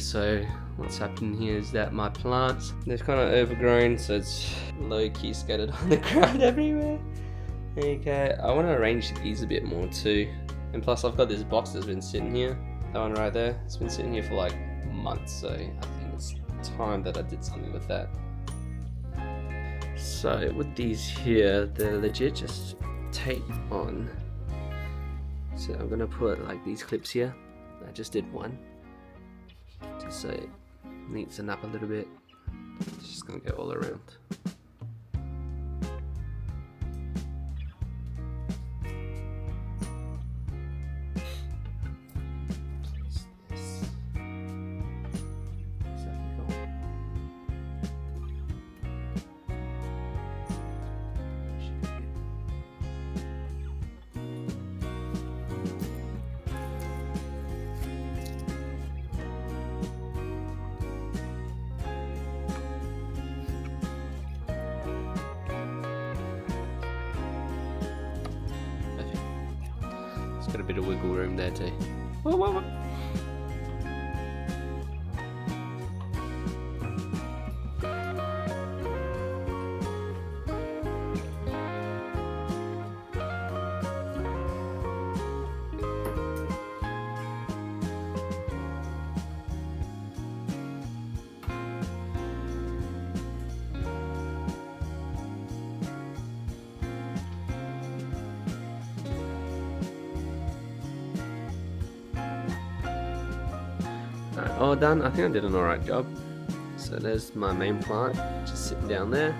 So what's happening here is that my plants, they're kind of overgrown, so it's low-key scattered on the ground everywhere. Okay, I want to arrange these a bit more too. And plus I've got this box that's been sitting here. That one right there. It's been sitting here for like months, so I think it's time that I did something with that. So with these here, they're legit just tape on. So I'm gonna put like these clips here. I just did one, just so it neatens up a little bit. It's just gonna go all around. Got a bit of wiggle room there too. Whoa, whoa, whoa. Alright, all done. I think I did an alright job. So there's my main plant, just sitting down there.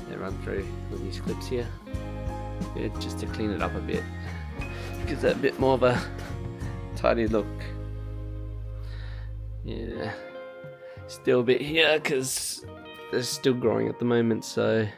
They run through with these clips here. Good, just to clean it up a bit. Gives it a bit more of a tidy look. Yeah. Still a bit here because they're still growing at the moment, so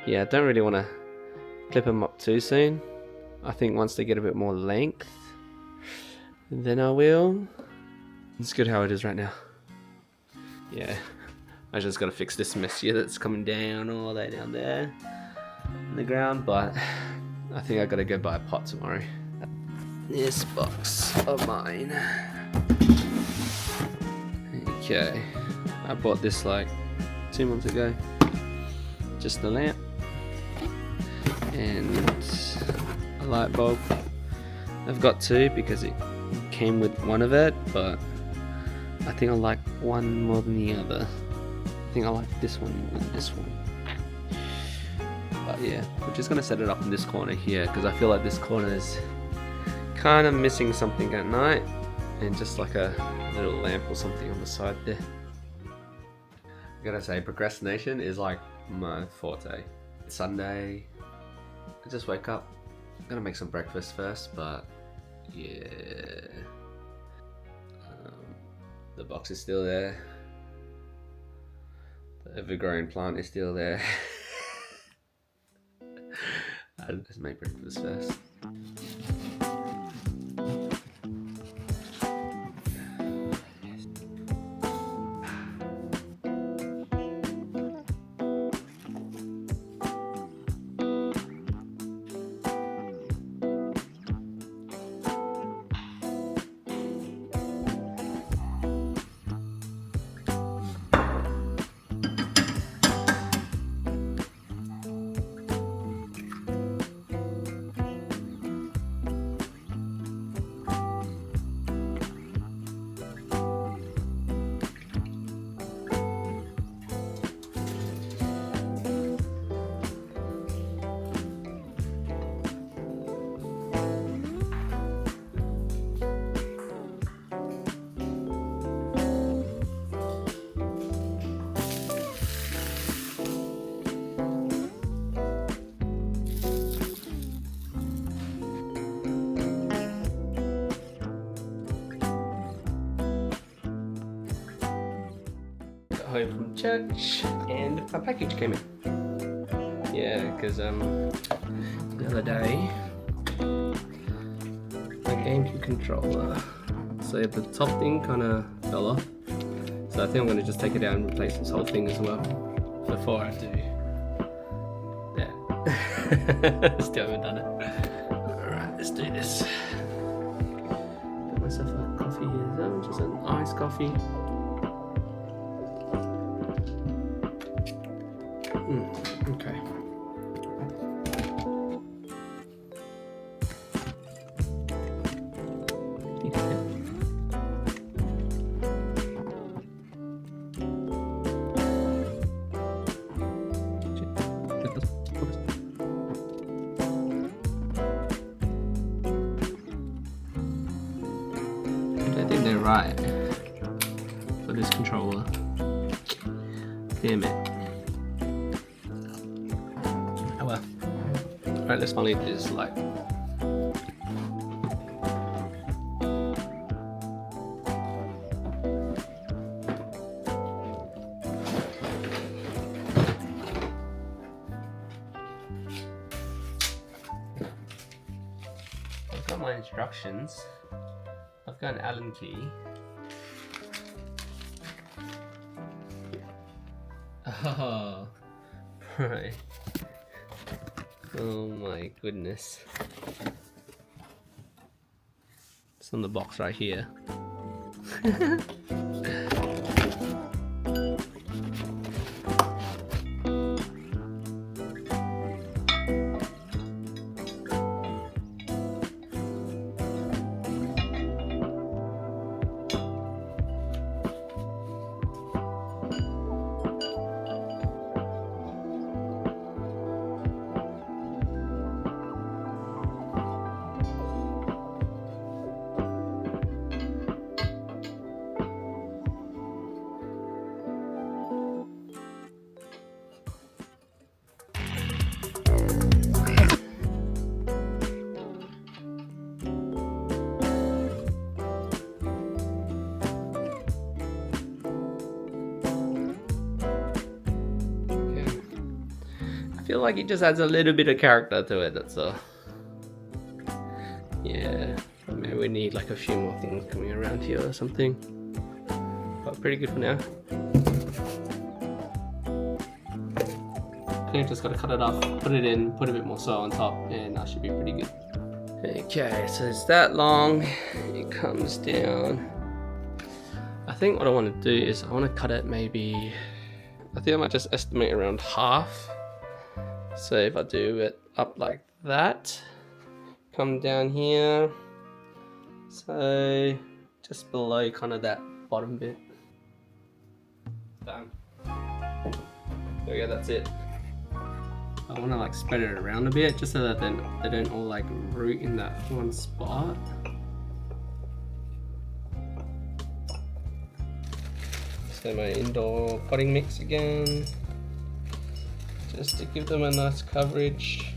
yeah, I don't really want to clip them up too soon. I think once they get a bit more length, then I will. It's good how it is right now. Yeah, I just gotta fix this mess here that's coming down all the way down there in the ground, but I think I gotta go buy a pot tomorrow. This box of mine. Okay, I bought this like 2 months ago. Just a lamp and a light bulb. I've got two because it came with one of it, but I think I like one more than the other. I think I like this one more than this one. But yeah, we're just gonna set it up in this corner here because I feel like this corner is kind of missing something at night, and just like a little lamp or something on the side there. I gotta say, procrastination is like my forte. It's Sunday, I just wake up. I'm gonna make some breakfast first, but yeah. The box is still there. The overgrown plant is still there. I'll just make breakfast first. Home from church and a package came in. Yeah, because the other day my GameCube controller, so the top thing kind of fell off, so I think I'm going to just take it out and replace this whole thing as well before I do that. Still haven't done it. Alright, let's do this. Got myself a coffee here, just an ice iced coffee. Okay. I think they're right for this controller. Damn it. Oh well. Alright, let's finally do this light. I've got my instructions. I've got an Allen key. Oh, right. Oh my goodness. It's on the box right here. I feel like it just adds a little bit of character to it, that's all. Yeah, maybe we need like a few more things coming around here or something. But pretty good for now. Okay, just gotta cut it off, put it in, put a bit more soil on top, and that should be pretty good. Okay, so it's that long, it comes down. I think what I want to do is I want to cut it maybe, I think I might just estimate around half. So if I do it up like that, come down here, so just below kind of that bottom bit. Done. There we go, that's it. I want to like spread it around a bit just so that then they don't all like root in that one spot. So my indoor potting mix again, just to give them a nice coverage.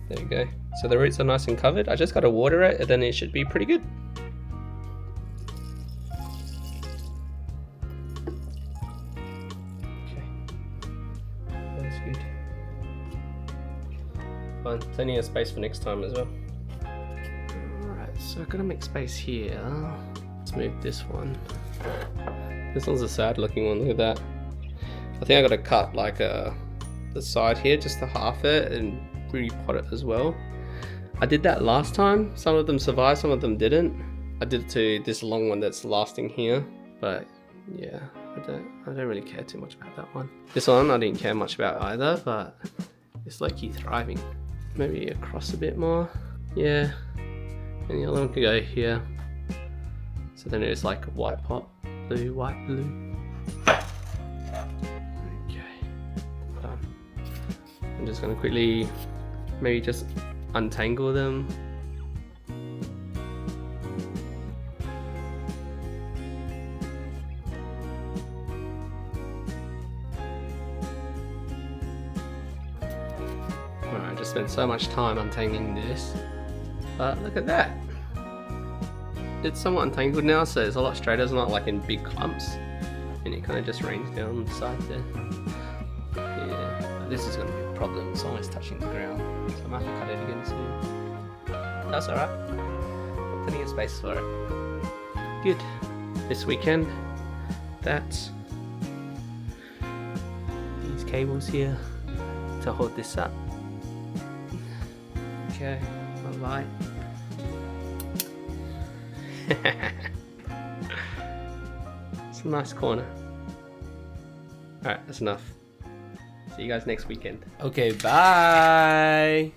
There you go. So the roots are nice and covered. I just got to water it and then it should be pretty good. Okay, that's good. Fine, plenty of space for next time as well. Alright, so I've got to make space here. Let's move this one. This one's a sad looking one, look at that. I think I got to cut like the side here just to half it and re-pot it as well. I did that last time. Some of them survived, some of them didn't. I did it to this long one that's lasting here, but yeah, I don't really care too much about that one. This one I didn't care much about either, but it's like he's thriving. Maybe across a bit more. Yeah, and the other one could go here. So then it's like a white pot, blue, white, blue. I'm just going to quickly maybe just untangle them. I just spent so much time untangling this, but look at that. It's somewhat untangled now, so it's a lot straighter. It's not like in big clumps, and it kind of just rains down the sides there. Yeah, this is going to be a problem. It's almost touching the ground, so I might have to cut it again soon. That's alright. Plenty of space for it. Good. This weekend, that's these cables here to hold this up. Okay, bye bye. nice corner. Alright, that's enough. See you guys next weekend. Okay, bye.